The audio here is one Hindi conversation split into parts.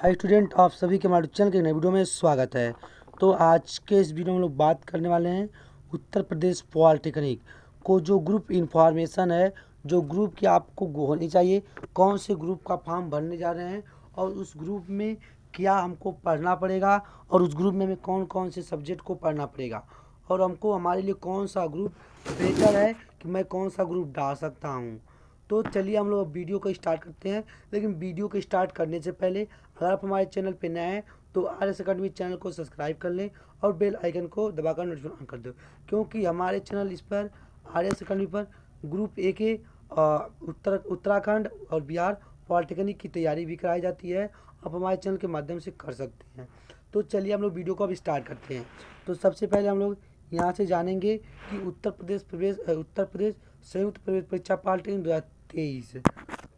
हाय स्टूडेंट, आप सभी के हमारे चैनल के नए वीडियो में स्वागत है। तो आज के इस वीडियो में हम लोग बात करने वाले हैं उत्तर प्रदेश पॉलिटेक्निक को जो ग्रुप इंफॉर्मेशन है, जो ग्रुप की आपको होनी चाहिए, कौन से ग्रुप का फॉर्म भरने जा रहे हैं और उस ग्रुप में क्या हमको पढ़ना पड़ेगा और उस ग्रुप में हमें कौन कौन से सब्जेक्ट को पढ़ना पड़ेगा और हमको हमारे लिए कौन सा ग्रुप बेहतर है कि मैं कौन सा ग्रुप डाल सकता हूँ। तो चलिए हम लोग वीडियो को स्टार्ट करते हैं। लेकिन वीडियो को स्टार्ट करने से पहले अगर आप हमारे चैनल पर नए हैं तो आर एस अकेडमी चैनल को सब्सक्राइब कर लें और बेल आइकन को दबाकर नोटिफिकेशन ऑन कर दो, क्योंकि हमारे चैनल इस पर आर एस अकेडमी पर ग्रुप ए के उत्तराखंड और बिहार पॉलिटेक्निक की तैयारी भी कराई जाती है। आप हमारे चैनल के माध्यम से कर सकते हैं। तो चलिए हम लोग वीडियो को अब स्टार्ट करते हैं। तो सबसे पहले हम लोग यहाँ से जानेंगे कि उत्तर प्रदेश संयुक्त प्रवेश परीक्षा पॉलिटेक्निक 2023।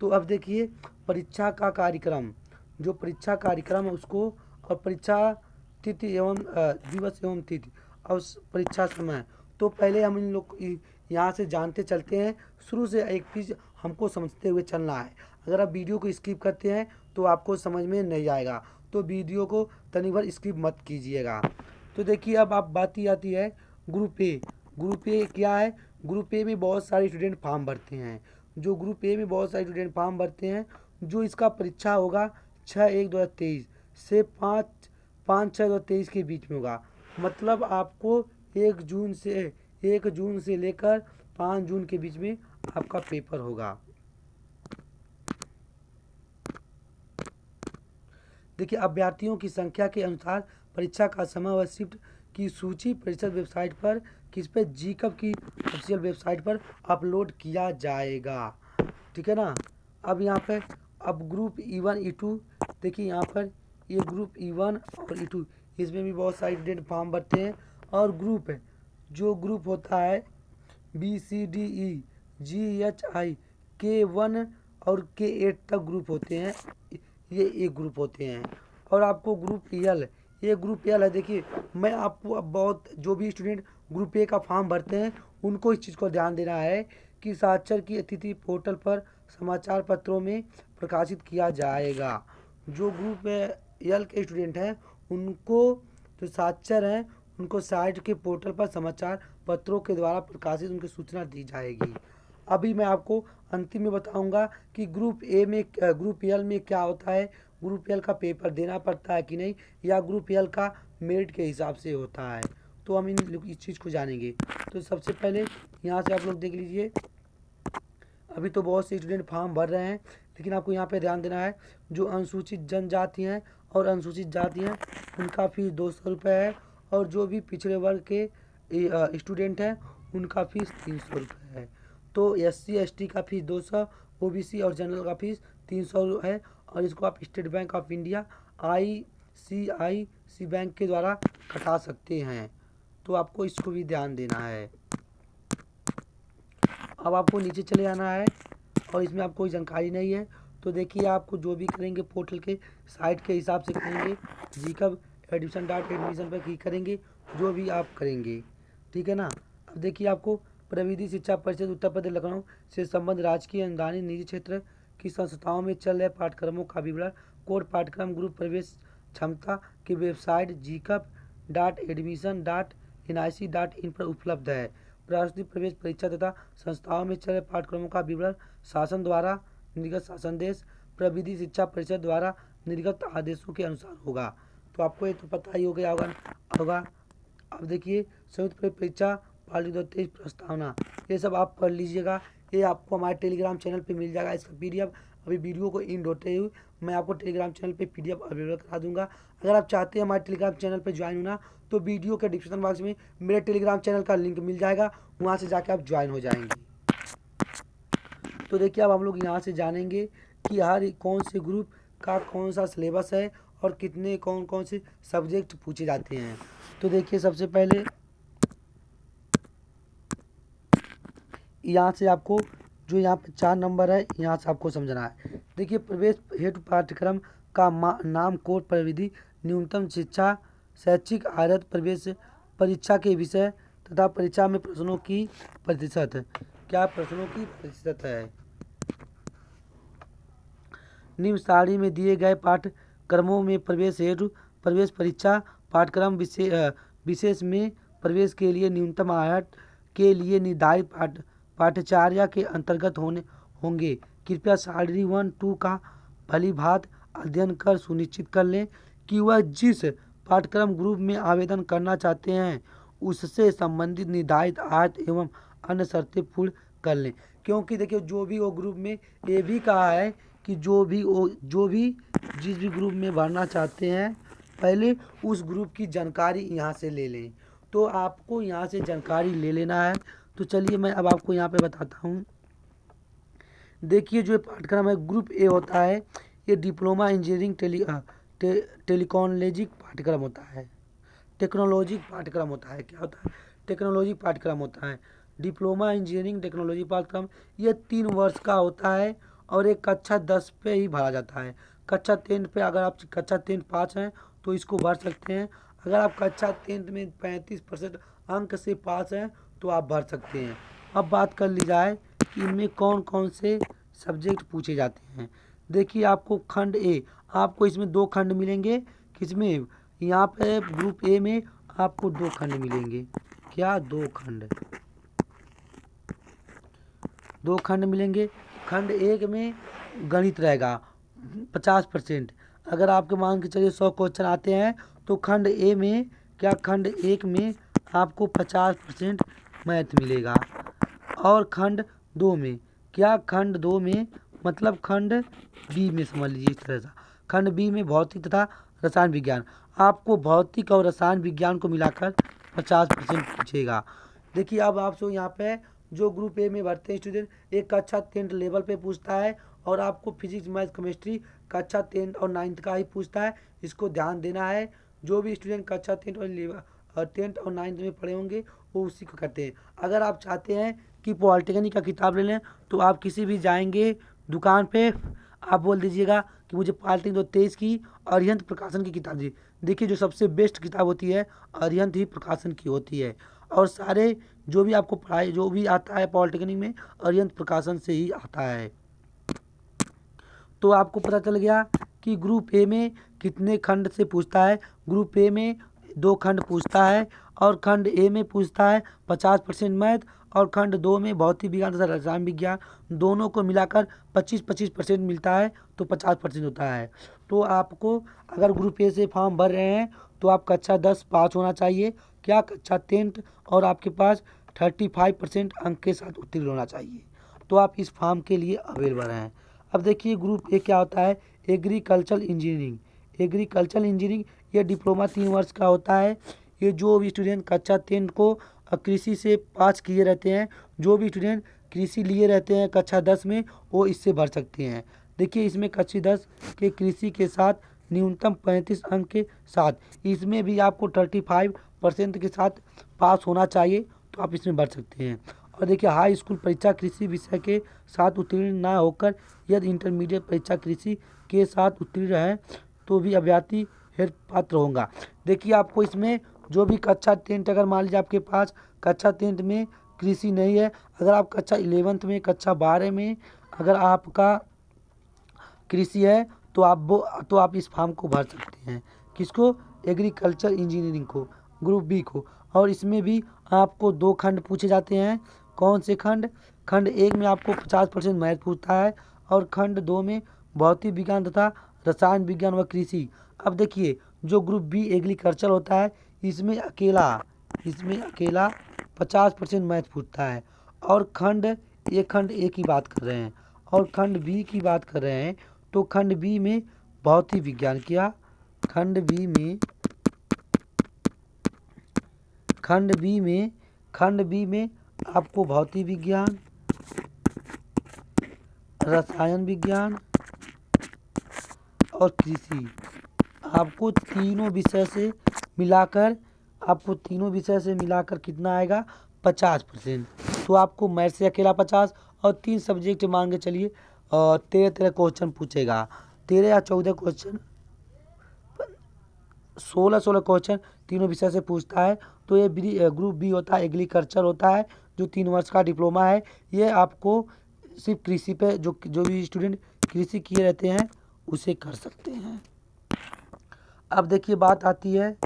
तो अब देखिए परीक्षा का कार्यक्रम, जो परीक्षा कार्यक्रम है उसको और परीक्षा तिथि एवं दिवस एवं तिथि और परीक्षा समय। तो पहले हम इन लोग यहाँ से जानते चलते हैं। शुरू से एक चीज़ हमको समझते हुए चलना है। अगर आप वीडियो को स्किप करते हैं तो आपको समझ में नहीं आएगा, तो वीडियो को तनिक भर स्किप मत कीजिएगा। तो देखिए अब आप बात ही आती है ग्रुप ए। ग्रुप ए क्या है? ग्रुप ए में बहुत सारे स्टूडेंट फॉर्म भरते हैं। जो ग्रुप ए में बहुत सारे स्टूडेंट फॉर्म भरते हैं, जो इसका परीक्षा होगा 6/1/2023 से 5/6/2023 के बीच में होगा। मतलब आपको 1 जून से लेकर 5 जून के बीच में आपका पेपर होगा। देखिए अभ्यर्थियों की संख्या के अनुसार परीक्षा का समय व शिफ्ट की सूची परिषद वेबसाइट पर जीकब की ऑफिशियल वेबसाइट पर अपलोड किया जाएगा। ठीक है ना। अब यहाँ पे अब ग्रुप E1 E2 देखिए, यहाँ पर ये ग्रुप E1 और E2 इसमें भी बहुत सारे स्टूडेंट फॉर्म भरते हैं। और ग्रुप है, जो ग्रुप होता है BCDE GHI K1 और K8 तक ग्रुप होते हैं। ये एक ग्रुप होते हैं। और आपको ग्रुप एल, ये ग्रुप एल है। देखिए मैं आपको अब बहुत जो भी स्टूडेंट ग्रुप ए का फॉर्म भरते हैं उनको इस चीज़ को ध्यान देना है कि साक्षर की तिथि पोर्टल पर समाचार पत्रों में प्रकाशित किया जाएगा। जो ग्रुप एल के स्टूडेंट हैं उनको, जो साक्षर हैं, उनको साइट के पोर्टल पर समाचार पत्रों के द्वारा प्रकाशित उनकी सूचना दी जाएगी। अभी मैं आपको अंतिम में बताऊंगा कि ग्रुप एल में क्या होता है, ग्रुप एल का पेपर देना पड़ता है कि नहीं, या ग्रुप एल का मेरिट के हिसाब से होता है। तो हम इस चीज़ को जानेंगे। तो सबसे पहले यहाँ से आप लोग देख लीजिए। अभी तो बहुत से स्टूडेंट फॉर्म भर रहे हैं, लेकिन आपको यहाँ पे ध्यान देना है जो अनुसूचित जनजाति हैं और अनुसूचित जाति हैं उनका फीस 200 रुपये है। और जो भी पिछड़े वर्ग के स्टूडेंट हैं उनका फीस 300 रुपये है। तो SC ST का फीस 200, OBC और जनरल का फीस 300 है। और इसको आप state bank of India ICICI bank के द्वारा कटा सकते हैं। तो आपको इसको भी ध्यान देना है। अब आपको नीचे चले जाना है और इसमें आपको कोई जानकारी नहीं है। तो देखिए आपको जो भी करेंगे पोर्टल के साइट के हिसाब से करेंगे। जीकब admission पर क्लिक करेंगे, जो भी आप करेंगे। ठीक है ना। अब देखिए आपको प्रविधि शिक्षा परिषद उत्तर प्रदेश लखनऊ से संबंध राजकीय अनुदानित निजी क्षेत्र की संस्थाओं में चल रहे पाठ्यक्रमों का विवरण कोड पाठ्यक्रम ग्रुप प्रवेश क्षमता की वेबसाइट GCAP.admission.nic.in पर उपलब्ध है। राष्ट्रीय प्रवेश परीक्षा तथा संस्थाओं में चल रहे पाठ्यक्रमों का विवरण शासन द्वारा निर्गत शासनदेश प्रविधि शिक्षा परिषद द्वारा निर्गत आदेशों के अनुसार होगा। तो आपको ये तो पता ही हो गया होगा। अब देखिए संयुक्त प्रवेश परीक्षा पॉलिटेक्निक 2023 प्रस्तावना, ये सब आप पढ़ लीजिएगा। ये आपको हमारे टेलीग्राम चैनल पे मिल जाएगा। इसका PDF अभी वीडियो को एंड होते हुए मैं आपको टेलीग्राम चैनल पे PDF अवेलेबल करा दूंगा। अगर आप चाहते हैं हमारे टेलीग्राम चैनल पे ज्वाइन होना, तो वीडियो के डिस्क्रिप्शन बॉक्स में मेरे टेलीग्राम चैनल का लिंक मिल जाएगा, वहाँ से जाके आप ज्वाइन हो जाएंगे। तो देखिए अब हम लोग यहाँ से जानेंगे कि हर कौन से ग्रुप का कौन सा सिलेबस है और कितने कौन कौन से सब्जेक्ट पूछे जाते हैं। तो देखिए सबसे पहले यहाँ से आपको जो यहाँ पे 4 नंबर है, यहाँ से आपको समझना है। देखिए प्रवेश हेतु पाठ्यक्रम का नाम कोड प्रविधि न्यूनतम शिक्षा शैक्षिक आयत प्रवेश परीक्षा के विषय तथा परीक्षा में प्रश्नों की प्रतिशत। क्या प्रश्नों की प्रतिशत है? निम्न सारणी में दिए गए क्रमों में प्रवेश हेतु प्रवेश परीक्षा पाठ्यक्रम विशेष में प्रवेश के लिए न्यूनतम आहट के लिए निर्धारित पाठ्यचर्या के अंतर्गत होंगे। कृपया सारणी 1-2 का भलीभांति अध्ययन कर सुनिश्चित कर लें कि वह जिस पाठ्यक्रम ग्रुप में आवेदन करना चाहते हैं उससे संबंधित निर्धारित आहट एवं अन्य शर्तें पूर्ण कर लें। क्योंकि देखिए जो भी वो ग्रुप में ये भी कहा है कि जो भी जिस भी ग्रुप में भरना चाहते हैं पहले उस ग्रुप की जानकारी यहाँ से ले लें। तो आपको यहाँ से जानकारी ले लेना है। तो चलिए मैं अब आपको यहाँ पे बताता हूँ। देखिए जो पाठ्यक्रम है ग्रुप ए होता है, ये डिप्लोमा इंजीनियरिंग टेक्नोलॉजी पाठ्यक्रम होता है। टेक्नोलॉजी पाठ्यक्रम होता है। क्या होता है? टेक्नोलॉजी पाठ्यक्रम होता है। डिप्लोमा इंजीनियरिंग टेक्नोलॉजी पाठ्यक्रम ये 3 वर्ष का होता है और एक कक्षा 10 पे ही भरा जाता है। कक्षा 10 पे अगर आप कक्षा 10 पास हैं तो इसको भर सकते हैं। अगर आप कक्षा 10 में 35% अंक से पास हैं तो आप भर सकते हैं। अब बात कर ली जाए कि इनमें कौन कौन से सब्जेक्ट पूछे जाते हैं। देखिए आपको खंड ए, आपको इसमें 2 खंड मिलेंगे। किसमें? यहाँ पे ग्रुप ए में आपको 2 खंड मिलेंगे। क्या? 2 खंड, 2 खंड मिलेंगे। खंड 1 में गणित रहेगा 50%। अगर आपके मान के चलिए 100 क्वेश्चन आते हैं तो खंड ए में क्या, खंड 1 में आपको 50% मैथ मिलेगा। और खंड 2 में क्या, खंड 2 में मतलब खंड बी में समझ लीजिए इस तरह से। खंड बी में भौतिक तथा रसायन विज्ञान, आपको भौतिक और रसायन विज्ञान को मिलाकर 50% पूछेगा। देखिए अब आपसे यहाँ पे जो ग्रुप ए में भरते हैं स्टूडेंट एक कक्षा 10 लेवल पे पूछता है और आपको फिजिक्स मैथ केमिस्ट्री कक्षा 10 और 9 का ही पूछता है। इसको ध्यान देना है। जो भी स्टूडेंट कक्षा 10 और 9 में पढ़े होंगे वो उसी को करते हैं। अगर आप चाहते हैं कि पॉलिटेक्निक का किताब ले लें तो आप किसी भी जाएंगे दुकान पे, आप बोल दीजिएगा कि मुझे पॉलिटेक्निक 2023 की अरिहंत प्रकाशन की किताब दी। देखिए जो सबसे बेस्ट किताब होती है अरिहंत ही प्रकाशन की होती है। और सारे जो भी आपको पढ़ाई जो भी आता है पॉलिटेक्निक में अरिहंत प्रकाशन से ही आता है। तो आपको पता चल गया कि ग्रुप ए में कितने खंड से पूछता है। ग्रुप ए में 2 खंड पूछता है और खंड ए में पूछता है 50% मैथ और खंड 2 में भौतिक विज्ञान तथा रसायन विज्ञान, दोनों को मिलाकर 25% मिलता है तो 50% होता है। तो आपको अगर ग्रुप ए से फॉर्म भर रहे हैं तो आप कक्षा 10 पास होना चाहिए। क्या? कक्षा 10 और आपके पास 35% अंक के साथ उत्तीर्ण होना चाहिए तो आप इस फॉर्म के लिए अवेलेबल हैं। अब देखिए ग्रुप ए क्या होता है, एग्रीकल्चर इंजीनियरिंग। एग्रीकल्चर इंजीनियरिंग ये डिप्लोमा 3 वर्ष का होता है। ये जो भी स्टूडेंट कक्षा 10 को कृषि से पास किए रहते हैं, जो भी स्टूडेंट कृषि लिए रहते हैं कक्षा 10 में वो इससे भर सकते हैं। देखिए इसमें कक्षा 10 के कृषि के साथ न्यूनतम 35 अंक के साथ इसमें भी आपको 35% के साथ पास होना चाहिए तो आप इसमें भर सकते हैं। और देखिए हाई स्कूल परीक्षा कृषि विषय के साथ उत्तीर्ण ना होकर यदि इंटरमीडिएट परीक्षा कृषि के साथ उत्तीर्ण है तो भी अभ्यर्थी हेतु पात्र होगा। देखिए आपको इसमें जो भी कक्षा 10 अगर मान लीजिए आपके पास कक्षा 10 में कृषि नहीं है, अगर आप कक्षा 11 में कक्षा 12 में अगर आपका कृषि है तो आप इस फॉर्म को भर सकते हैं। किसको? एग्रीकल्चर इंजीनियरिंग को, ग्रुप बी को। और इसमें भी आपको 2 खंड पूछे जाते हैं। कौन से खंड? खंड 1 में आपको 50% मैथ पूछता है और खंड 2 में भौतिक विज्ञान तथा रसायन विज्ञान व कृषि। अब देखिए जो ग्रुप बी एग्रीकल्चर होता है इसमें अकेला 50% मैथ पूछता है। और खंड ए की बात कर रहे हैं और खंड बी की बात कर रहे हैं तो खंड बी में भौतिक विज्ञान। क्या? खंड बी में आपको भौतिक विज्ञान, रसायन विज्ञान और कृषि, आपको तीनों विषय से मिलाकर कितना आएगा? 50%। तो आपको मैथ से अकेला 50 और 3 सब्जेक्ट मान के चलिए 13 क्वेश्चन पूछेगा। 13 या 14 क्वेश्चन, 16 क्वेश्चन तीनों विषय से पूछता है। तो ये ग्रुप बी होता है, एग्रीकल्चर होता है जो 3 वर्ष का डिप्लोमा है। ये आपको सिर्फ कृषि पे जो भी स्टूडेंट कृषि किए रहते हैं उसे कर सकते हैं। अब देखिए बात आती है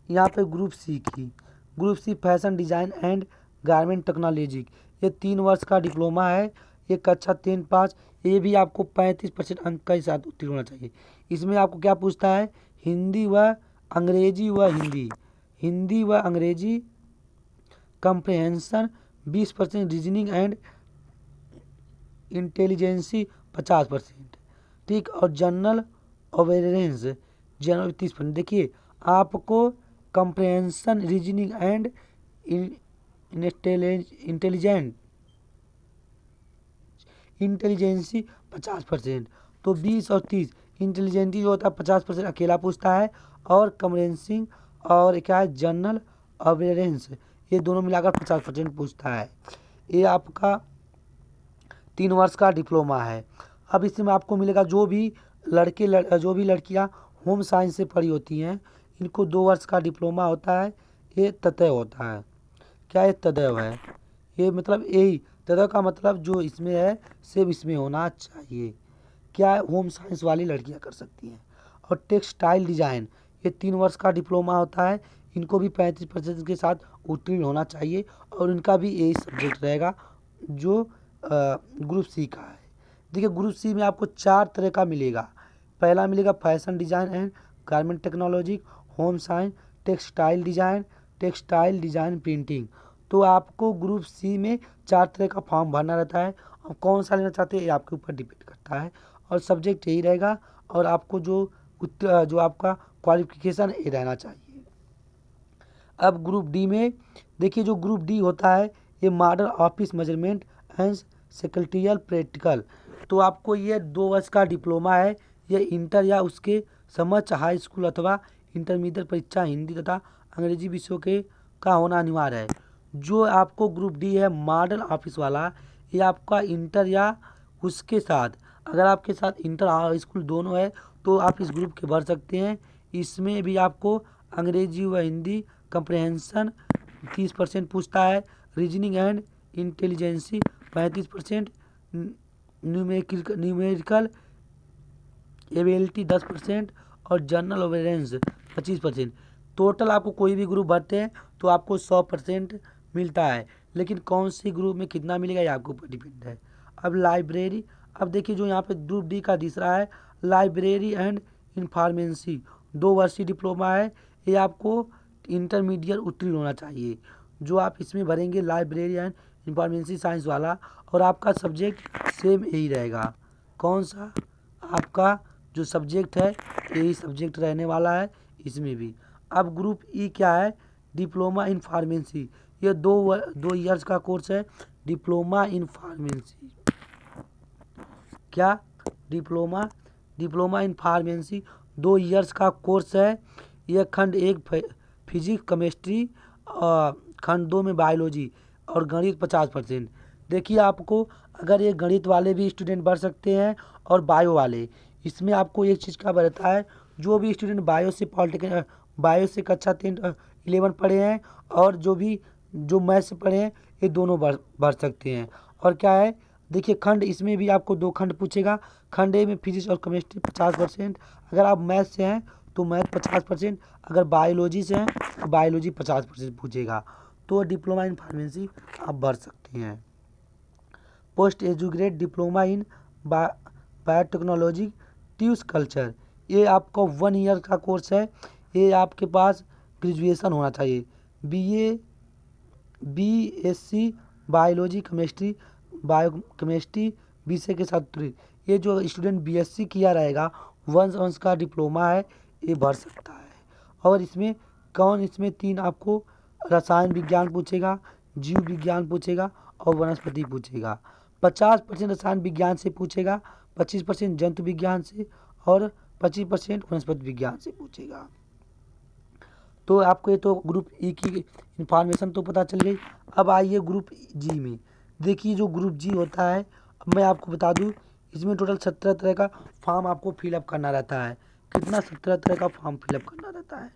यहाँ पे ग्रुप सी की। Group C fashion design and garment technology, ये 3 वर्ष का डिप्लोमा है। ये कक्षा 3 पास, ये भी आपको 35% अंक के साथ उत्तीर्ण होना चाहिए। इसमें आपको क्या पूछता है, हिंदी व अंग्रेजी व हिंदी व अंग्रेजी कंप्रहेंशन 20%, रीजनिंग एंड इंटेलिजेंसी 50%, ठीक। और जनरल अवेयरनेस जनरल 30%। देखिए आपको comprehension, reasoning and intelligent intelligency 50%, तो 20 और 30। इंटेलिजेंसी जो होता है 50% अकेला पूछता है, और कम्प्रहेंसिंग और क्या है जनरल अवेयरनेस, ये दोनों मिलाकर 50% पूछता है। ये आपका 3 वर्ष का डिप्लोमा है। अब इसमें आपको मिलेगा जो भी जो भी लड़कियां होम साइंस से पढ़ी होती हैं, इनको 2 वर्ष का डिप्लोमा होता है। ये ततय होता है। क्या ये तदैव है, ये मतलब यही तदैव का मतलब जो इसमें है सिर्फ इसमें होना चाहिए। क्या है, होम साइंस वाली लड़कियां कर सकती हैं। और टेक्सटाइल डिज़ाइन, ये 3 वर्ष का डिप्लोमा होता है। इनको भी 35% के साथ उत्तीर्ण होना चाहिए, और इनका भी यही सब्जेक्ट रहेगा जो ग्रुप सी का है। देखिए ग्रुप सी में आपको 4 तरह का मिलेगा। पहला मिलेगा fashion design and garment technology, home science, textile design printing. तो आपको ग्रुप सी में 4 तरह का फॉर्म भरना रहता है। और कौन सा लेना चाहते हैं ये आपके ऊपर डिपेंड करता है, और सब्जेक्ट यही रहेगा। और आपको जो आपका क्वालिफिकेशन ये रहना चाहिए। अब ग्रुप डी में देखिए, जो ग्रुप डी होता है ये model office measurement and secretarial practical. तो आपको ये 2 वर्ष का डिप्लोमा है। ये इंटर या उसके समकक्ष हाई स्कूल अथवा इंटरमीडिएट परीक्षा हिंदी तथा अंग्रेजी विषयों के का होना अनिवार्य है। जो आपको ग्रुप डी है मॉडल ऑफिस वाला, ये आपका इंटर या उसके साथ, अगर आपके साथ इंटर हाई स्कूल दोनों है तो आप इस ग्रुप के भर सकते हैं। इसमें भी आपको अंग्रेजी व हिंदी कंप्रहेंशन 30% पूछता है, reasoning and intelligency 35%, numerical ability 10%, और जनरल अवेयरनेस 25%। टोटल आपको कोई भी ग्रुप भरते हैं तो आपको 100% मिलता है, लेकिन कौन सी ग्रुप में कितना मिलेगा ये आपके ऊपर डिपेंड है। अब लाइब्रेरी, अब देखिए जो यहाँ पे ग्रुप डी का तीसरा है लाइब्रेरी एंड इंफॉर्मेंसी, 2 वर्षीय डिप्लोमा है। ये आपको इंटरमीडिएट उत्तीर्ण होना चाहिए। जो आप इसमें भरेंगे लाइब्रेरी एंड इंफॉर्मेंसी साइंस वाला, और आपका सब्जेक्ट सेम यही रहेगा। कौन सा, आपका जो सब्जेक्ट है यही सब्जेक्ट रहने वाला है इसमें भी। अब ग्रुप ई क्या है, डिप्लोमा इन फार्मेसी, ये 2 ईयर्स का कोर्स है। डिप्लोमा इन फार्मेसी क्या, डिप्लोमा इन फार्मेसी 2 ईयर्स का कोर्स है। यह खंड 1 फिजिक्स केमिस्ट्री, खंड 2 में बायोलॉजी, और गणित 50%। देखिए आपको अगर ये गणित वाले भी स्टूडेंट बढ़ सकते हैं और बायो वाले। इसमें आपको एक चीज़ का रहता है, जो भी स्टूडेंट बायो से कक्षा 11 पढ़े हैं, और जो मैथ से पढ़े हैं, ये दोनों बढ़ सकते हैं। और क्या है, देखिए खंड इसमें भी आपको 2 खंड पूछेगा। खंड ए में फिजिक्स और केमिस्ट्री 50%, अगर आप मैथ से हैं तो मैथ 50%, अगर बायोलॉजी से हैं तो बायोलॉजी 50% पूछेगा। तो डिप्लोमा इन फार्मेसी आप भर सकते हैं। Post educate diploma in biotechnology tissue culture, ये आपको 1 ईयर का कोर्स है। ये आपके पास ग्रेजुएशन होना चाहिए, BSc बायोलॉजी बायोकेमिस्ट्री विषय के साथ उत्तीर्ण। ये जो स्टूडेंट BSc किया रहेगा 1 वर्ष का डिप्लोमा है, ये भर सकता है। और इसमें 3 आपको रसायन विज्ञान पूछेगा, जीव विज्ञान पूछेगा, और वनस्पति पूछेगा। 50% रसायन विज्ञान से पूछेगा, 25% जंतु विज्ञान से, और 25% वनस्पति विज्ञान से पूछेगा। तो आपको ये तो ग्रुप ई की इंफॉर्मेशन तो पता चल गई। अब आइए ग्रुप जी में। देखिए जो ग्रुप जी होता है, अब मैं आपको बता दूं, इसमें टोटल 17 तरह का फॉर्म आपको फिलअप करना रहता है। कितना, 17 तरह का फॉर्म फिलअप करना रहता है।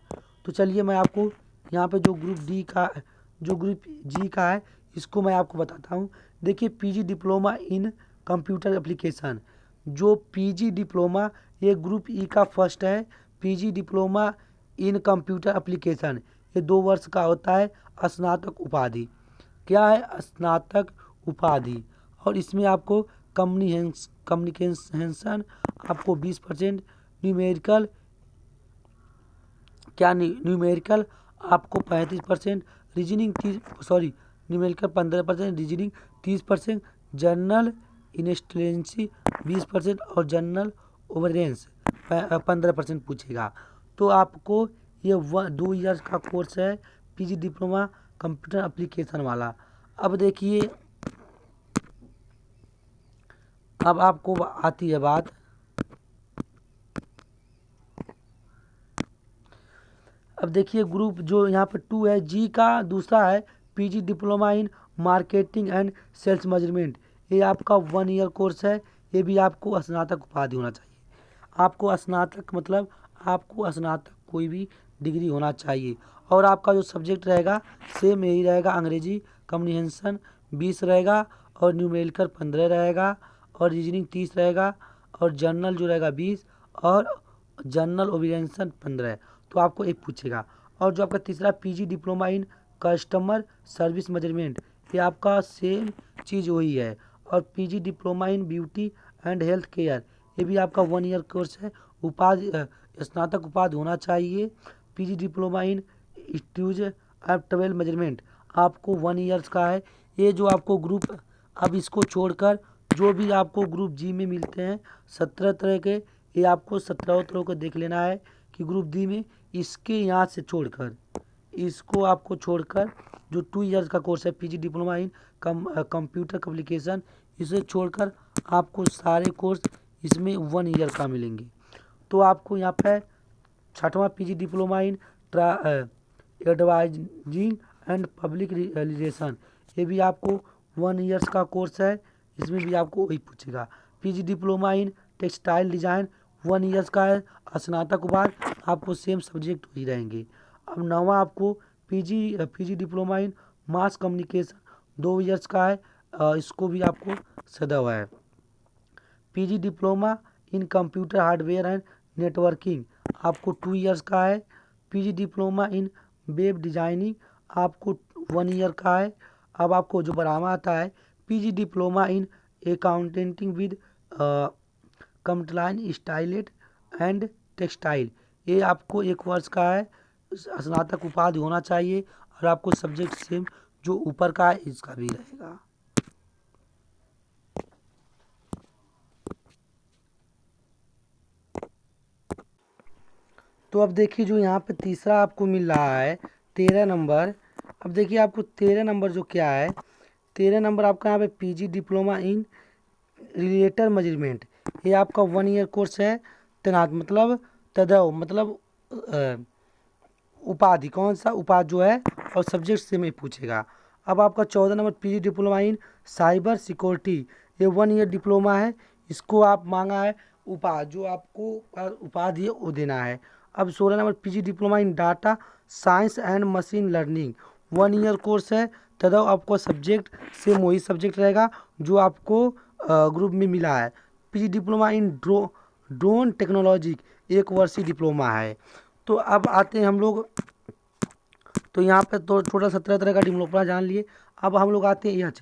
तो चलिए मैं आपको यहाँ पे जो ग्रुप जी का है इसको मैं आपको बताता हूँ। देखिए PG diploma in computer application, जो PG डिप्लोमा ये ग्रुप ई का फर्स्ट है। पीजी डिप्लोमा इन कंप्यूटर एप्लीकेशन, ये 2 वर्ष का होता है। स्नातक उपाधि क्या है? स्नातक उपाधि। और इसमें आपको कम्युनिकेशन आपको 20%, न्यूमेरिकल न्यूमेरिकल आपको 35%, रीजनिंग 15%, रीजनिंग 30%, जनरल इंटेलिजेंसी 20% और जनरल अवेयरनेस 15% पूछेगा। तो आपको ये 2 ईयर्स का कोर्स है पीजी डिप्लोमा कंप्यूटर एप्लीकेशन वाला। अब देखिए, अब आपको आती है बात, अब देखिए ग्रुप जो यहाँ पे 2 है, जी का दूसरा है PG diploma in marketing and sales management. ये आपका 1 ईयर कोर्स है। ये भी आपको स्नातक उपाधि होना चाहिए। आपको स्नातक मतलब आपको स्नातक कोई भी डिग्री होना चाहिए। और आपका जो सब्जेक्ट रहेगा सेम यही रहेगा, अंग्रेजी कम्युनिकेशन 20 रहेगा और न्यूमेरिकल 15 रहेगा और रीजनिंग 30 रहेगा और जनरल जो रहेगा 20 और जनरल ओबियंसन 15। तो आपको एक पूछेगा। और जो आपका तीसरा PG diploma in customer service management, ये आपका सेम चीज़ वही है। और PG diploma in beauty and health care, ये भी आपका 1 ईयर कोर्स है। उपाधि स्नातक उपाधि होना चाहिए। PG diploma in stooge and travel management आपको 1 ईयर्स का है। ये जो आपको ग्रुप, अब इसको छोड़कर जो भी आपको ग्रुप जी में मिलते हैं 17 तरह के, ये आपको 17 तरह को देख लेना है कि ग्रुप डी में इसके यहाँ से छोड़कर, इसको आपको छोड़कर जो 2 ईयर्स का कोर्स है पीजी डिप्लोमा इन कंप्यूटर एप्लीकेशन, इसे छोड़कर आपको सारे कोर्स इसमें 1 ईयर का मिलेंगे। तो आपको यहाँ पे 6वां PG diploma in advertising and public relation, ये भी आपको 1 ईयर्स का कोर्स है। इसमें भी आपको वही पूछेगा। PG diploma in textile design 1 years का है। स्नातक बाद आपको सेम सब्जेक्ट ही रहेंगे। अब 9वां आपको पीजी डिप्लोमा इन मास कम्युनिकेशन 2 ईयर्स का है। इसको भी आपको सदा हुआ है। PG diploma in computer hardware and networking आपको 2 ईयर्स का है। पीजी डिप्लोमा इन वेब डिजाइनिंग आपको 1 ईयर का है। अब आपको जो बढ़ावा आता है PG diploma in accounting with compliance स्टाइलेट एंड टेक्सटाइल, ये आपको 1 वर्ष का है। स्नातक उपाधि होना चाहिए और आपको सब्जेक्ट सेम जो ऊपर का है इसका भी रहेगा। तो अब देखिए जो यहाँ पे तीसरा आपको मिल रहा है 13 नंबर। अब देखिए आपको 13 नंबर जो क्या है, 13 नंबर आपका यहाँ पे पीजी डिप्लोमा इन रिलेटर मैनेजमेंट, ये आपका 1 ईयर कोर्स है। तैनात मतलब तदव मतलब उपाधि, कौन सा उपाधि जो है और सब्जेक्ट से में पूछेगा। अब आपका 14 नंबर पीजी डिप्लोमा इन साइबर सिक्योरिटी, ये 1 ईयर डिप्लोमा है। इसको आप मांगा है उपाधि, जो आपको उपाधि है वो देना है। अब 16 number PG diploma in data science and machine learning 1 year course है। तथा आपको सब्जेक्ट सेम वही सब्जेक्ट रहेगा जो आपको ग्रुप में मिला है। पीजी डिप्लोमा इन ड्रोन टेक्नोलॉजी 1 वर्षीय डिप्लोमा है। तो अब आते हैं हम लोग, तो यहाँ पे तो टोटल 17 तरह का डिप्लोमा जान लिए। अब हम लोग आते हैं एच,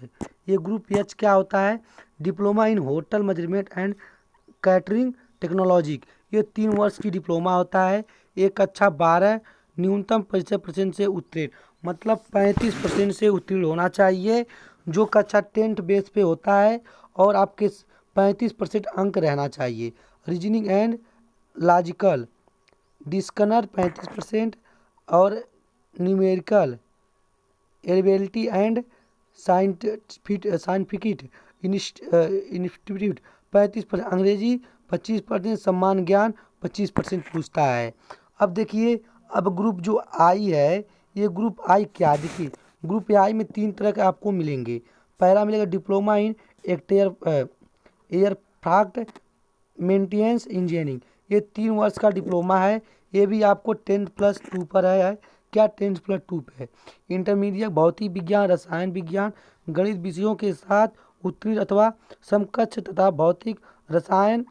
ये ग्रुप एच क्या होता है? Diploma in hotel management and catering technology, ये 3 वर्ष की डिप्लोमा होता है। एक कक्षा 12 न्यूनतम 50% से उत्तीर्ण, मतलब 35% से उत्तीर्ण होना चाहिए, जो कक्षा 10th बेस पे होता है। और आपके 35% अंक रहना चाहिए। रीजनिंग एंड लॉजिकल डिस्कनर 35% और numerical ability and scientific institute 35%, अंग्रेजी 25%, सम्मान ज्ञान 25% पूछता है। अब देखिए, अब ग्रुप जो आई है, ये ग्रुप आई क्या, देखिए ग्रुप आई में 3 तरह के आपको मिलेंगे। पहला मिलेगा diploma in aircraft maintenance engineering, ये 3 वर्ष का डिप्लोमा है। ये भी आपको 10+2 पर है। क्या 10+2 पे है? इंटरमीडिएट भौतिक विज्ञान, रसायन विज्ञान, गणित विषयों के साथ उत्तीर्ण अथवा समकक्ष तथा भौतिक रसायन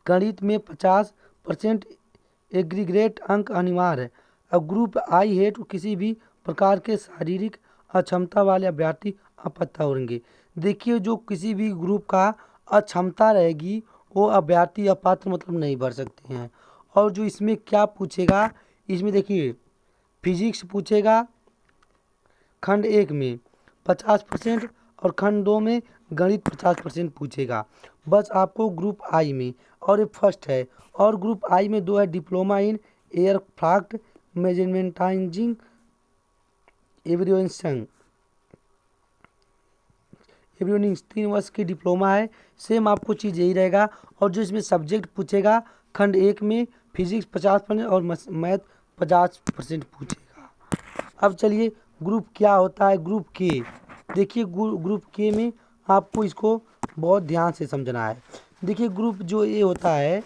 गणित में 50% एग्रीगेट अंक अनिवार्य है। अब ग्रुप आई है तो किसी भी प्रकार के शारीरिक अक्षमता वाले अभ्यर्थी अपात्र होंगे। देखिए जो किसी भी ग्रुप का अक्षमता रहेगी वो अभ्यर्थी अपात्र मतलब नहीं भर सकते हैं। और जो इसमें क्या पूछेगा, इसमें देखिए फिजिक्स पूछेगा खंड 1 में 50% और खंड 2 में गणित 50% पूछेगा बस आपको ग्रुप आई में। और ये फर्स्ट है। और ग्रुप आई में 2 है, डिप्लोमा इन एयरक्राफ्ट मैनेजमेंटाइजिंग एविएशन, 3 वर्ष की डिप्लोमा है। सेम आपको चीज़ यही रहेगा। और जो इसमें सब्जेक्ट पूछेगा खंड 1 में फिजिक्स 50% और मैथ 50% पूछेगा। अब चलिए ग्रुप क्या होता है, ग्रुप के। देखिए ग्रुप के में आपको इसको बहुत ध्यान से समझना है। देखिए ग्रुप जो ये होता है,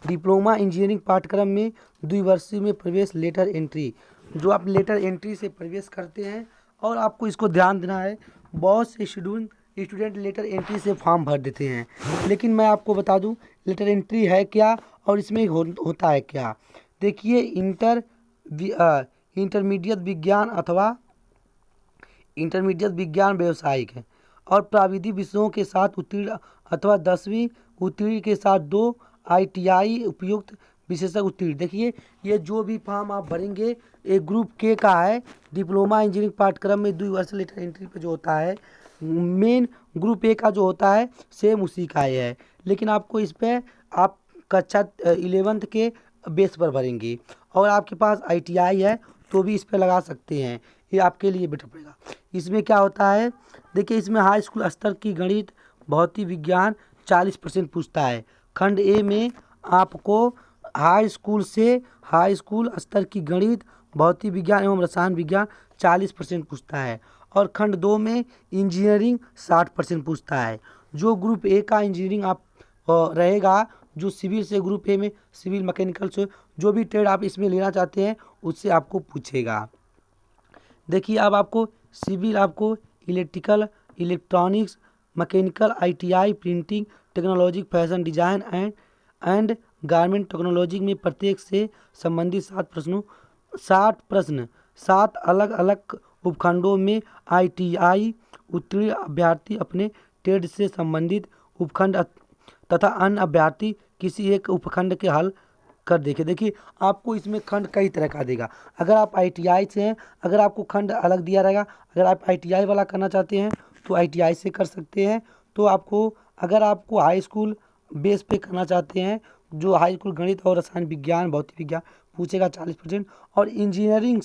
डिप्लोमा इंजीनियरिंग पाठ्यक्रम में द्विवर्षीय में प्रवेश लेटर एंट्री, जो आप लेटर एंट्री से प्रवेश करते हैं। और आपको इसको ध्यान देना है, बहुत से स्टूडेंट लेटर एंट्री से फॉर्म भर देते हैं, लेकिन मैं आपको बता दूं लेटर एंट्री है क्या और इसमें होता है क्या। देखिए इंटरमीडिएट विज्ञान अथवा इंटरमीडिएट विज्ञान व्यवसायिक है और प्राविधिक विषयों के साथ उत्तीर्ण अथवा 10वीं उत्तीर्ण के साथ 2 ITI उपयुक्त विशेषज्ञ उत्तीर्ण। देखिए ये जो भी फॉर्म आप भरेंगे एक ग्रुप के का है, डिप्लोमा इंजीनियरिंग पाठ्यक्रम में द्विवर्षीय लेटर एंट्री पे जो होता है, मेन ग्रुप ए का जो होता है सेम उसी का ही है। लेकिन आपको इस पर आप कक्षा 11th के बेस पर भरेंगे। और आपके पास ITI है तो भी इस पर लगा सकते हैं, ये आपके लिए बेटर पड़ेगा। इसमें क्या होता है, देखिए इसमें हाई स्कूल स्तर की गणित भौतिक विज्ञान 40% पूछता है। खंड ए में आपको हाई स्कूल स्तर की गणित भौतिक विज्ञान एवं रसायन विज्ञान 40% पूछता है। और खंड 2 में इंजीनियरिंग 60% पूछता है। जो ग्रुप ए का इंजीनियरिंग आप रहेगा, जो सिविल से ग्रुप ए में सिविल मैकेनिकल से जो भी ट्रेड आप इसमें लेना चाहते हैं उससे आपको पूछेगा। देखिए अब आपको सिविल, आपको electrical, electronics, mechanical, ITI, printing technology, fashion design and garment technology में प्रत्येक से संबंधित 60 प्रश्न 7 अलग अलग उपखंडों में ITI उत्तीर्ण अभ्यर्थी अपने ट्रेड से संबंधित उपखंड तथा अन्य अभ्यर्थी किसी एक उपखंड के हल कर देखे। देखिए आपको इसमें खंड कई तरह का देगा। अगर आप ITI से हैं, अगर आपको खंड अलग दिया रहेगा, अगर आप ITI वाला करना चाहते हैं तो ITI से कर सकते हैं। तो आपको अगर आपको हाई स्कूल बेस पे करना चाहते हैं, जो हाई स्कूल गणित और रसायन विज्ञान भौतिक विज्ञान पूछेगा 40%। और इंजीनियरिंग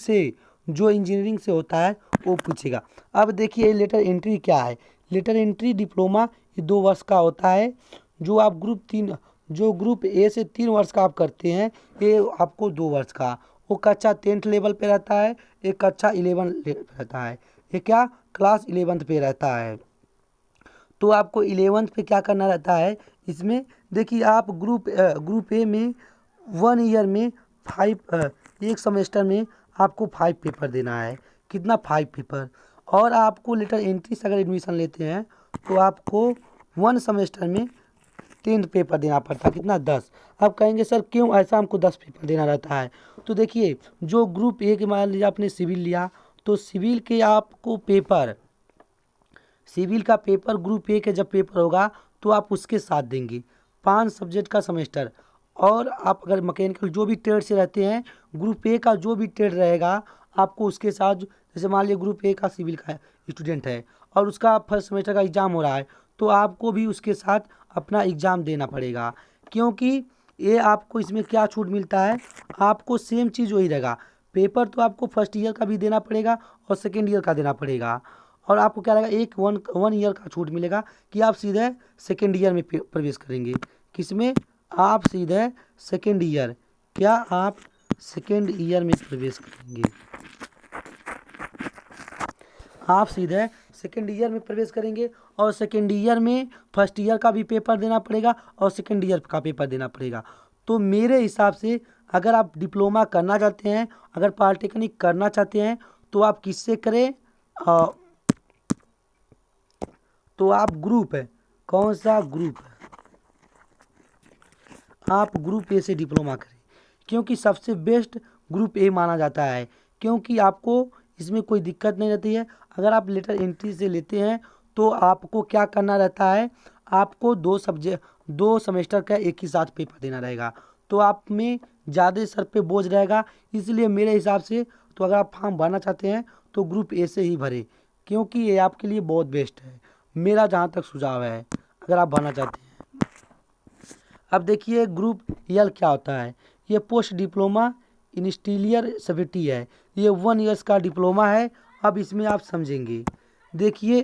से होता है वो पूछेगा। अब देखिए लेटर एंट्री क्या है। लेटर एंट्री डिप्लोमा 2 वर्ष का होता है। जो ग्रुप ए से 3 वर्ष का आप करते हैं, ये आपको 2 वर्ष का, वो कक्षा 10th लेवल पे रहता है, एक कक्षा 11 पे रहता है, ये क्या क्लास 11th पे रहता है। तो आपको 11th पे क्या करना रहता है इसमें, देखिए आप ग्रुप ए में 1 ईयर में 5 एक सेमेस्टर में आपको 5 पेपर देना है। कितना 5 पेपर। और आपको लेटर एंट्री से अगर एडमिशन लेते हैं तो आपको 1 सेमेस्टर में 10 पेपर देना पड़ता है। कितना 10। अब कहेंगे सर क्यों ऐसा हमको 10 पेपर देना रहता है। तो देखिए जो ग्रुप ए के मान लीजिए आपने सिविल लिया तो सिविल के आपको पेपर, सिविल का पेपर ग्रुप ए के जब पेपर होगा तो आप उसके साथ देंगे 5 सब्जेक्ट का सेमेस्टर। और आप अगर मैकेनिकल जो भी ट्रेड से रहते हैं, ग्रुप ए का जो भी ट्रेड रहेगा आपको उसके साथ, जैसे मान लीजिए ग्रुप ए का सिविल का स्टूडेंट है और उसका फर्स्ट सेमेस्टर का एग्ज़ाम हो रहा है तो आपको भी उसके साथ अपना एग्ज़ाम देना पड़ेगा। क्योंकि ये आपको इसमें क्या छूट मिलता है, आपको सेम चीज़ वही रहेगा। पेपर तो आपको फर्स्ट ईयर का भी देना पड़ेगा और सेकेंड ईयर का देना पड़ेगा। और आपको क्या रहेगा, एक वन ईयर का छूट मिलेगा कि आप सीधे सेकेंड ईयर में प्रवेश करेंगे। किसमें, आप सीधे सेकेंड ईयर, क्या आप सेकेंड ईयर में प्रवेश करेंगे, आप सीधे सेकेंड ईयर में प्रवेश करेंगे। और सेकेंड ईयर में फर्स्ट ईयर का भी पेपर देना पड़ेगा और सेकेंड ईयर का पेपर देना पड़ेगा। तो मेरे हिसाब से अगर आप डिप्लोमा करना चाहते हैं, अगर पॉलिटेक्निक करना चाहते हैं तो आप किससे करें, तो आप ग्रुप है, कौन सा ग्रुप है, आप ग्रुप ए से डिप्लोमा करें। क्योंकि सबसे बेस्ट ग्रुप ए माना जाता है, क्योंकि आपको इसमें कोई दिक्कत नहीं रहती है। अगर आप लेटर एंट्री से लेते हैं तो आपको क्या करना रहता है, आपको 2 सेमेस्टर का एक ही साथ पेपर देना रहेगा, तो आप में ज़्यादा सर पे बोझ रहेगा। इसलिए मेरे हिसाब से तो अगर आप फॉर्म भरना चाहते हैं तो ग्रुप ए से ही भरें, क्योंकि ये आपके लिए बहुत बेस्ट है, मेरा जहाँ तक सुझाव है अगर आप भरना चाहते हैं। अब देखिए ग्रुप यल क्या होता है। ये पोस्ट डिप्लोमा इंस्टीलियर सब्जेक्टी है, ये 1 ईयर्स का डिप्लोमा है। अब इसमें आप समझेंगे, देखिए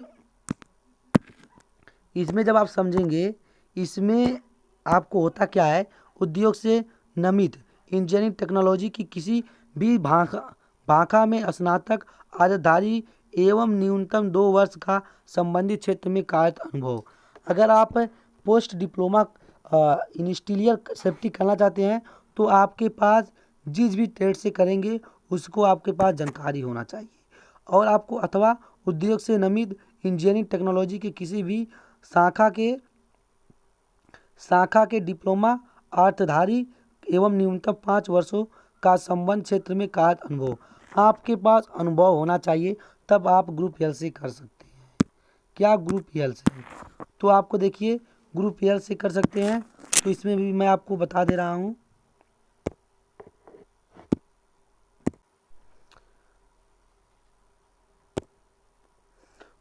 इसमें जब आप समझेंगे, इसमें आपको होता क्या है, उद्योग से नमित इंजीनियरिंग टेक्नोलॉजी की किसी भी भाखा में स्नातक आधाधारी एवं न्यूनतम 2 वर्ष का संबंधित क्षेत्र में कार्य अनुभव। अगर आप पोस्ट डिप्लोमा इंस्टीलियर सेफ्टी करना चाहते हैं तो आपके पास जिस भी ट्रेड से करेंगे उसको आपके पास जानकारी होना चाहिए, और आपको अथवा उद्योग से नमित इंजीनियरिंग टेक्नोलॉजी के किसी भी शाखा के डिप्लोमा अर्थधारी एवं न्यूनतम 5 वर्षों का संबंध क्षेत्र में कार्य अनुभव। आपके पास अनुभव होना चाहिए, तब आप ग्रुप यल से कर सकते हैं। क्या ग्रुप यल से, तो आपको देखिए ग्रुप यल से कर सकते हैं, तो इसमें भी मैं आपको बता दे रहा हूँ।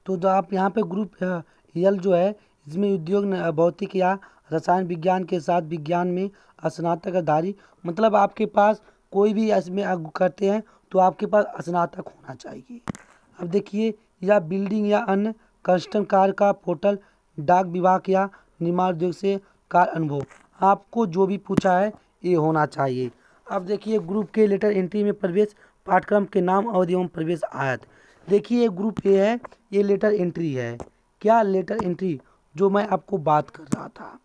तो जो आप यहाँ पे ग्रुप यल जो है, इसमें उद्योग भौतिक या रसायन विज्ञान के साथ विज्ञान में स्नातकधारी, मतलब आपके पास कोई भी इसमें करते हैं तो आपके पास स्नातक होना चाहिए। अब देखिए, या बिल्डिंग या अन्य कंस्ट्रक्शन कार्य का पोर्टल, डाक विभाग या निर्माण उद्योग से कार्य अनुभव, आपको जो भी पूछा है ये होना चाहिए। अब देखिए ग्रुप के लेटर एंट्री में प्रवेश पाठ्यक्रम के नाम अवधि एवं प्रवेश आयत। देखिए ये ग्रुप ए है, ये लेटर एंट्री है। क्या लेटर एंट्री जो मैं आपको बात कर रहा था,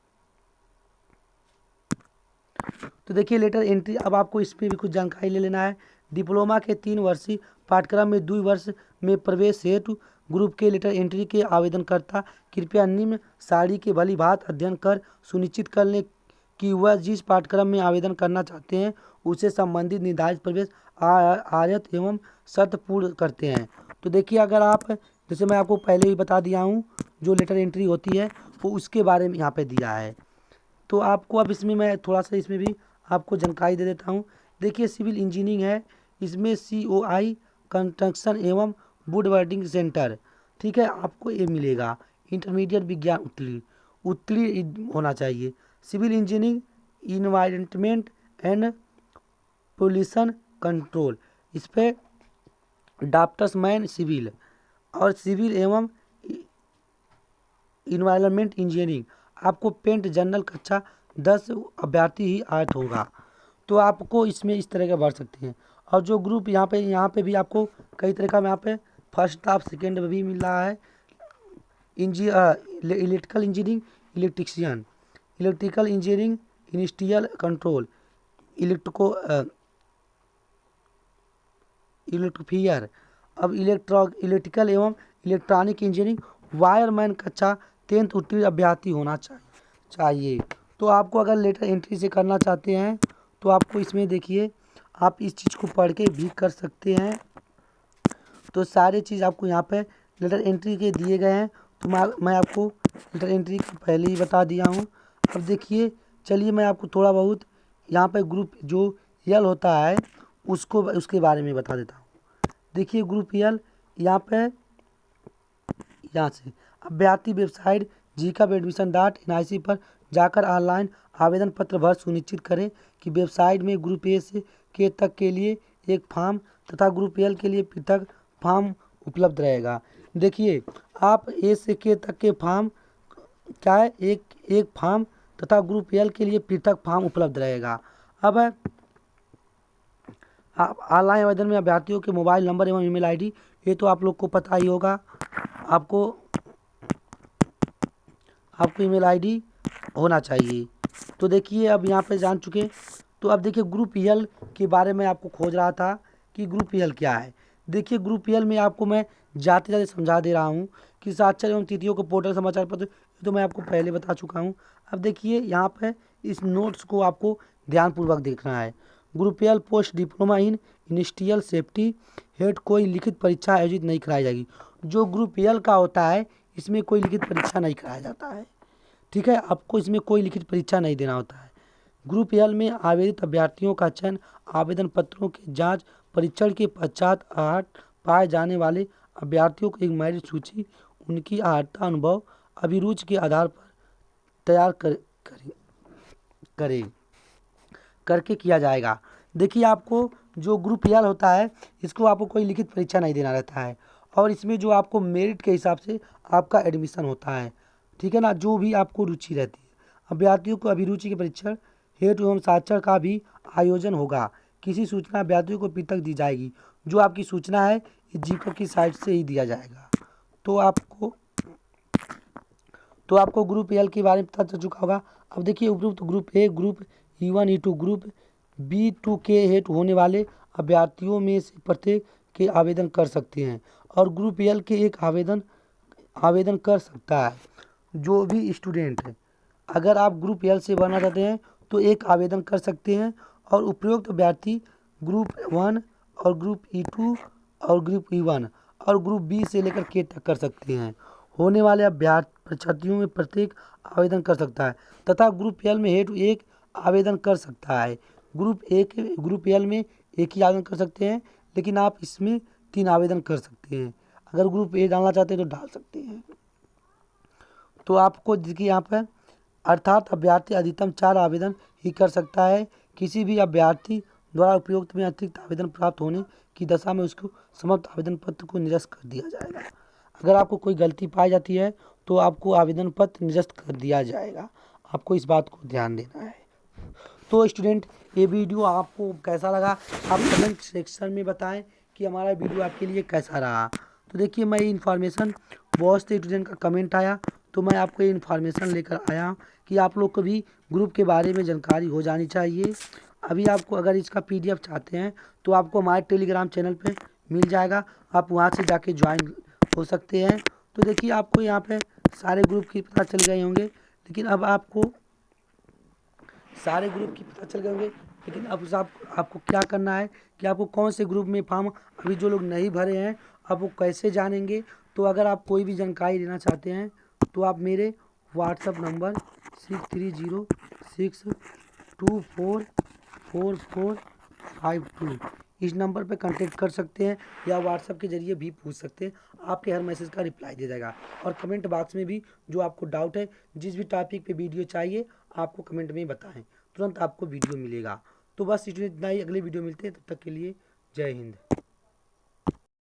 तो देखिए लेटर एंट्री। अब आपको इस पर भी कुछ जानकारी ले लेना है। डिप्लोमा के 3 वर्षीय पाठ्यक्रम में 2 वर्ष में प्रवेश हेतु ग्रुप के लेटर एंट्री के आवेदनकर्ता कृपया निम्न सारणी के भली भांति अध्ययन कर सुनिश्चित कर लें कि वह जिस पाठ्यक्रम में आवेदन करना चाहते हैं उसे संबंधित निर्धारित प्रवेश आयत एवं शर्त पूर्ण करते हैं। तो देखिए अगर आप, जैसे मैं आपको पहले ही बता दिया हूँ, जो लेटर एंट्री होती है वो उसके बारे में यहाँ पे दिया है। तो आपको अब इसमें मैं थोड़ा सा इसमें भी आपको जानकारी दे देता हूँ। देखिए सिविल इंजीनियरिंग है, इसमें COI कंस्ट्रक्शन एवं वुड वर्डिंग सेंटर, ठीक है, आपको ये मिलेगा। इंटरमीडिएट विज्ञान उत्तीर्ण होना चाहिए। Civil engineering environment and pollution control, इस पर ड्राफ्ट्समैन सिविल, और सिविल एवं इन्वायरमेंट इंजीनियरिंग आपको पेंट जनरल कक्षा 10 अभ्यर्थी ही आयत होगा। तो आपको इसमें इस तरह का भर सकते हैं। और जो ग्रुप यहाँ पे भी आपको कई तरह का यहाँ पे फर्स्ट क्लास सेकेंड भी मिल रहा है। Electrical engineering electrician, electrical engineering industrial control, इलेक्ट्रोफियर। अब इलेक्ट्रिकल एवं इलेक्ट्रॉनिक इंजीनियरिंग वायरमैन कक्षा 10th उत्तीर्ण अभ्यर्थी होना चाहिए। तो आपको अगर लेटर एंट्री से करना चाहते हैं तो आपको इसमें देखिए, आप इस चीज़ को पढ़ के भी कर सकते हैं। तो सारे चीज़ आपको यहाँ पे लेटर एंट्री के दिए गए हैं। तो मैं आपको लेटर एंट्री पहले ही बता दिया हूँ। अब देखिए, चलिए मैं आपको थोड़ा बहुत यहाँ पे ग्रुप जो यल होता है उसके बारे में बता देता हूँ। देखिए ग्रुप यल, यहाँ से अभ्यर्थी वेबसाइट GCAP.admission.nic पर जाकर ऑनलाइन आवेदन पत्र भर सुनिश्चित करें कि वेबसाइट में ग्रुप ए से के तक के लिए एक फॉर्म तथा ग्रुप एल के लिए पृथक फॉर्म उपलब्ध रहेगा। देखिए आप ए से के तक के फॉर्म क्या है, एक फॉर्म तथा ग्रुप एल के लिए पृथक फॉर्म उपलब्ध रहेगा। अब ऑनलाइन आवेदन में अभ्यर्थियों के मोबाइल नंबर एवं ईमेल आईडी, ये तो आप लोग को पता ही होगा। आपको ईमेल आईडी होना चाहिए। तो देखिए अब यहाँ पे जान चुके। तो अब देखिए ग्रुप यल के बारे में आपको खोज रहा था कि ग्रुप यल क्या है। देखिए ग्रुप यल में आपको मैं जाते समझा दे रहा हूँ कि साक्षर एवं तिथियों को पोर्टल समाचार पत्र, तो मैं आपको पहले बता चुका हूँ। अब देखिए यहाँ पे इस नोट्स को आपको ध्यानपूर्वक देखना है। Group L post diploma in industrial safety head कोई लिखित परीक्षा आयोजित नहीं कराई जाएगी। जो ग्रुप एल का होता है इसमें कोई लिखित परीक्षा नहीं कराया जाता है, ठीक है, आपको इसमें कोई लिखित परीक्षा नहीं देना होता है। ग्रुप एल में आवेदित अभ्यर्थियों का चयन आवेदन पत्रों के जांच परीक्षण के पश्चात पाए जाने वाले अभ्यर्थियों को एक मेरिट सूची उनकी अर्हता अनुभव अभिरुचि के आधार पर तैयार करे करके किया जाएगा। देखिए आपको जो ग्रुप एल होता है इसको आपको कोई लिखित परीक्षा नहीं देना रहता है और इसमें जो आपको मेरिट के हिसाब से आपका एडमिशन होता है, ठीक है ना, जो भी आपको रुचि रहती है। अभ्यर्थियों को अभिरुचि के परीक्षण हेतु एवं साक्षर का भी आयोजन होगा। किसी सूचना अभ्यर्थियों को पृथक दी जाएगी। जो आपकी सूचना है इस जीपी की साइट से ही दिया जाएगा। तो आपको ग्रुप एल के बारे में पता चल चुका होगा। अब देखिए उपरोक्त group A, group E1 E2 group B2 के हेतु होने वाले अभ्यर्थियों में से प्रत्येक के आवेदन कर सकते हैं और ग्रुप एल के एक आवेदन कर सकता है जो भी स्टूडेंट है। अगर आप ग्रुप एल से बनना चाहते हैं तो एक आवेदन कर सकते हैं और उपरोक्त अभ्यर्थी ग्रुप 1 और ग्रुप E2 और ग्रुप E1 और ग्रुप बी से लेकर के तक कर सकते हैं। होने वाले परीक्षार्थियों में प्रत्येक आवेदन कर सकता है तथा ग्रुप एल में हेतु एक आवेदन कर सकता है। ग्रुप एल में एक ही आवेदन कर सकते हैं, लेकिन आप इसमें 3 आवेदन कर सकते हैं। अगर ग्रुप ए डालना चाहते हैं तो डाल सकते हैं। तो आपको देखिए यहाँ पर अर्थात अभ्यर्थी अधिकतम 4 आवेदन ही कर सकता है। किसी भी अभ्यर्थी द्वारा उपयुक्त में अतिरिक्त आवेदन प्राप्त होने की दशा में उसको समाप्त आवेदन पत्र को निरस्त कर दिया जाएगा। अगर आपको कोई गलती पाई जाती है तो आपको आवेदन पत्र निरस्त कर दिया जाएगा। आपको इस बात को ध्यान देना है। तो स्टूडेंट ये वीडियो आपको कैसा लगा आप कमेंट सेक्शन में बताएं कि हमारा वीडियो आपके लिए कैसा रहा। तो देखिए मैं इन्फॉर्मेशन बहुत से स्टूडेंट का कमेंट आया तो मैं आपको ये इन्फॉर्मेशन लेकर आया कि आप लोग को भी ग्रुप के बारे में जानकारी हो जानी चाहिए। अभी आपको अगर इसका PDF चाहते हैं तो आपको हमारे टेलीग्राम चैनल पे मिल जाएगा, आप वहाँ से जाके ज्वाइन हो सकते हैं। तो देखिए आपको यहाँ पे सारे ग्रुप की पता चल गए होंगे, लेकिन अब आपको सारे ग्रुप की पता चल गए होंगे, लेकिन अब आपको क्या करना है कि आपको कौन से ग्रुप में फॉर्म अभी जो लोग नहीं भरे हैं आप वो कैसे जानेंगे। तो अगर आप कोई भी जानकारी लेना चाहते हैं तो आप मेरे व्हाट्सअप नंबर 6306244452 इस नंबर पर कांटेक्ट कर सकते हैं या व्हाट्सअप के जरिए भी पूछ सकते हैं। आपके हर मैसेज का रिप्लाई दिया जाएगा और कमेंट बॉक्स में भी जो आपको डाउट है जिस भी टॉपिक पे वीडियो चाहिए आपको कमेंट में बताएं, तुरंत आपको वीडियो मिलेगा। तो बस इतना ही, अगले वीडियो मिलते हैं, तब तक के लिए जय हिंद।